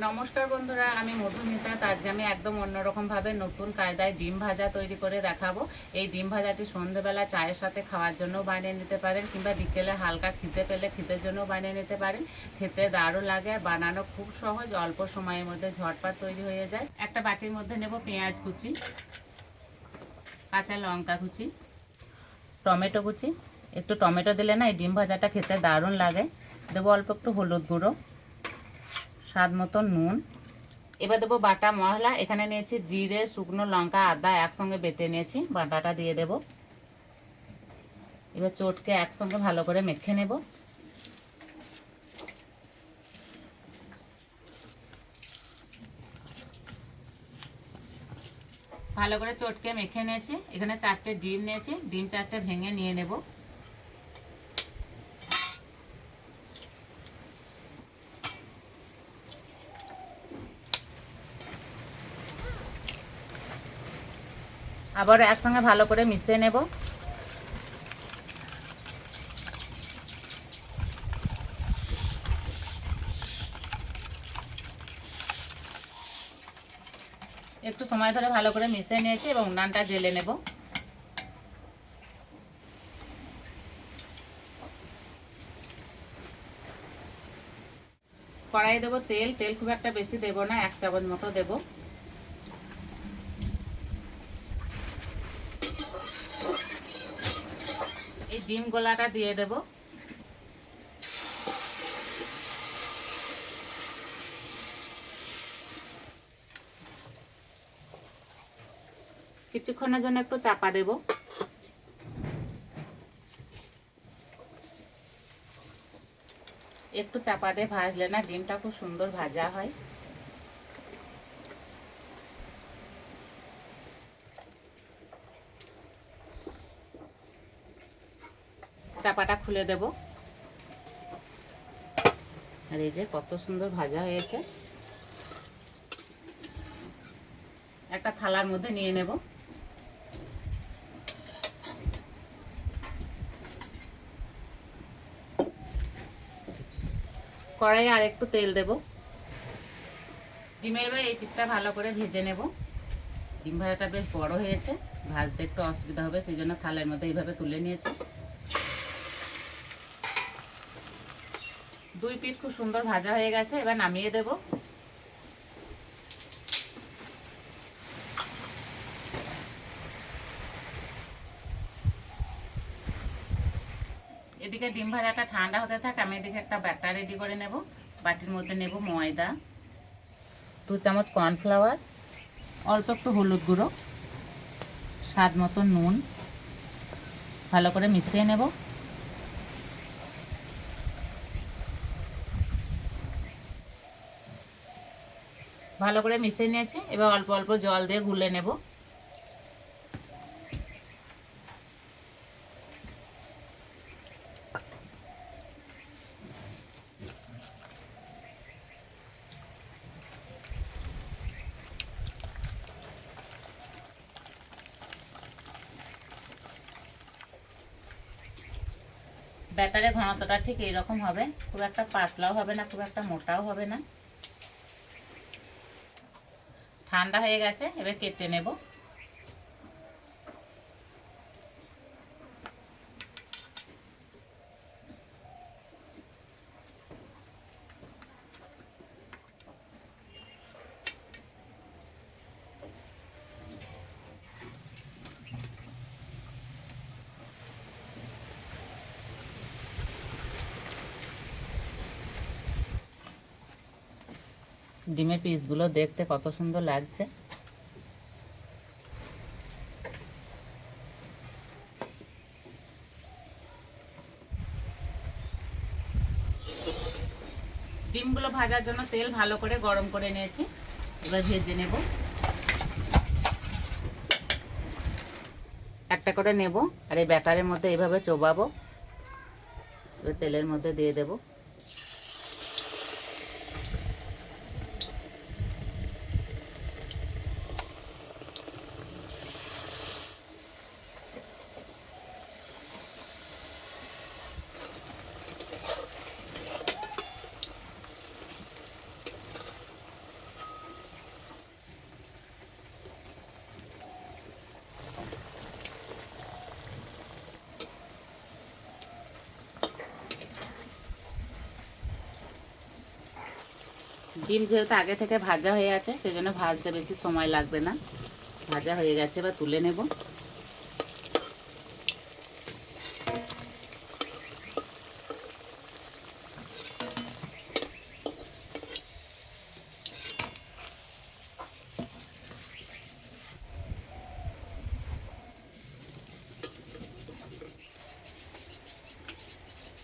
নমস্কার বন্ধুরা, আমি মধুমিতা। আজকে আমি একদম অন্যরকম ভাবে নতুন কায়দায় ডিম ভাজা তৈরি করে দেখাবো। এই ডিম ভাজাটি সন্ধ্যেবেলা চায়ের সাথে খাওয়ার জন্য বানিয়ে নিতে পারেন, কিংবা বিকেলে হালকা খিদে পেলে খিদের জন্য বানিয়ে নিতে পারেন। খেতে দারুণ লাগে আর বানানো খুব সহজ, অল্প সময়ের মধ্যে ঝটপট তৈরি হয়ে যায়। একটা বাটির মধ্যে নেব পেঁয়াজ কুচি, কাঁচা লঙ্কা কুচি, টমেটো কুচি। একটু টমেটো দিলে না এই ডিম ভাজাটা খেতে দারুণ লাগে। দেবো অল্প একটু হলুদ গুঁড়ো, স্বাদ মতো নুন। এবার দেবো বাটা মশলা। এখানে নিয়েছি জিরে, শুকনো লঙ্কা, আদা একসঙ্গে বেটে নিয়েছি, বাটাটা দিয়ে দেব। এবার চটকে একসঙ্গে ভালো করে মেখে নেব। ভালো করে চটকে মেখে নিয়েছি। এখানে 4টে ডিম নিয়েছি, ডিম 4টে ভেঙে নিয়ে নেব। আবার একসঙ্গে ভালো করে মিশিয়ে নেব। একটু সময় ধরে ভালো করে মিশিয়ে নিয়েছি এবং উনানটা জ্বেলে নেব। কড়াইয়ে দেবো তেল। তেল খুব একটা বেশি দেবো না, 1 চামচ মতো দেবো। এই ডিম গোলাটা দিয়ে দেব। কিছুক্ষণের জন্য একটু চাপা দেব। একটু চাপা দিয়ে ভাজলে না ডিমটা খুব সুন্দর ভাজা হয়। চাপাটা খুলে দেব। আর এই যে কত সুন্দর ভাজা হয়েছে। একটা থালার মধ্যে নিয়ে নেব। কড়াইয়ে আর একটু তেল দেব। ডিমের এই পিঠটা ভালো করে ভেজে নেব। ডিম ভাজাটা বেশ বড় হয়েছে, ভাজতে একটু অসুবিধা হবে, সেই জন্য থালের মধ্যে এইভাবে তুলে নিয়েছি। 2 পিঠ খুব সুন্দর ভাজা হয়ে গেছে, এবার নামিয়ে দেব। এদিকে ডিম ভাজাটা ঠান্ডা হতে থাক, আমি এদিকে একটা ব্যাটার রেডি করে নেব। বাটির মধ্যে নেব ময়দা, 2 চামচ কর্নফ্লাওয়ার, অল্প একটু হলুদ গুঁড়ো, স্বাদ মতো নুন। ভালো করে মিশিয়ে নেব। ভালো করে মিশিয়ে নিয়েছি, এবার অল্প অল্প জল দিয়ে গুলে নেব। ব্যাটারের ঘনত্বটা ঠিক এইরকম হবে, খুব একটা পাতলাও হবে না, খুব একটা মোটাও হবে না। ঠান্ডা হয়ে গেছে, এবার কেটে নেব। ডিমের পিসগুলো দেখতে কত সুন্দর লাগছে। ডিমগুলো ভাজার জন্য তেল ভালো করে গরম করে নিয়েছি, এবার ভেজে নেব। একটা করে নেব আর এই ব্যাটারের মধ্যে এইভাবে চোবাবো। এবার তেলের মধ্যে দিয়ে দেব। ডিম যেহেতু আগে থেকে ভাজা হয়ে আছে সেজন্য ভাজতে বেশি সময় লাগবে না। ভাজা হয়ে গেছে, এবার তুলে নেব।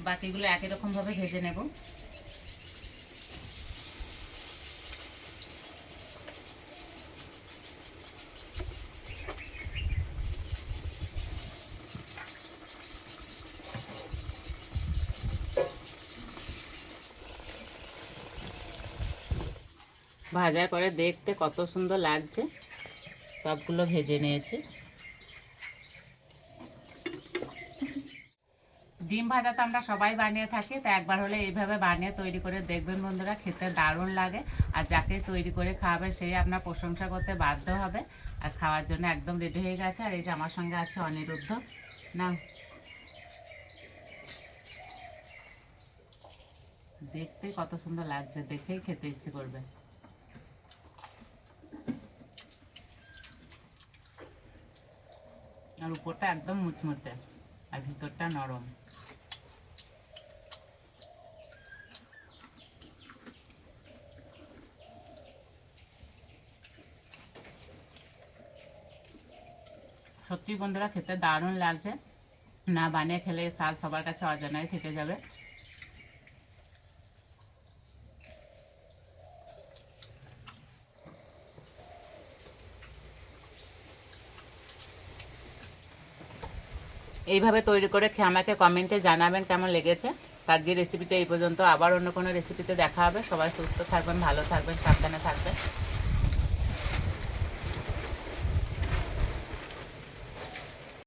বাকিগুলো একই রকম ভাবে ভেজে নেব। ভাজার পরে দেখতে কত সুন্দর লাগছে। সবগুলো ভেজে নিয়েছি। ডিম ভাজা তো আমরা সবাই বানিয়ে থাকি, তো একবার হলে এইভাবে বানিয়ে তৈরি করে দেখবেন বন্ধুরা, খেতে দারুণ লাগে। আর যাকে তৈরি করে খাওয়াবে সেই আপনার প্রশংসা করতে বাধ্য হবে। আর খাওয়ার জন্য একদম রেডি হয়ে গেছে। আর এই যে আমার সঙ্গে আছে অনিরুদ্ধ। না, দেখতে কত সুন্দর লাগছে, দেখেই খেতে ইচ্ছে করবে। আর উপরটা একদম মুচমুচে আর ভিতরটা নরম। সত্যি বন্ধুরা খেতে দারুণ লাগছে। না বানিয়ে খেলে স্বাদ সবার কাছে অজানাই থেকে যাবে। এইভাবে তৈরি করে খেয়ে আমাকে কমেন্টে জানাবেন কেমন লেগেছে। আজকের রেসিপিটা এই পর্যন্ত, আবার অন্য কোনো রেসিপিতে দেখা হবে। সবাই সুস্থ থাকবেন, ভালো থাকবেন, সাবধানে থাকবেন।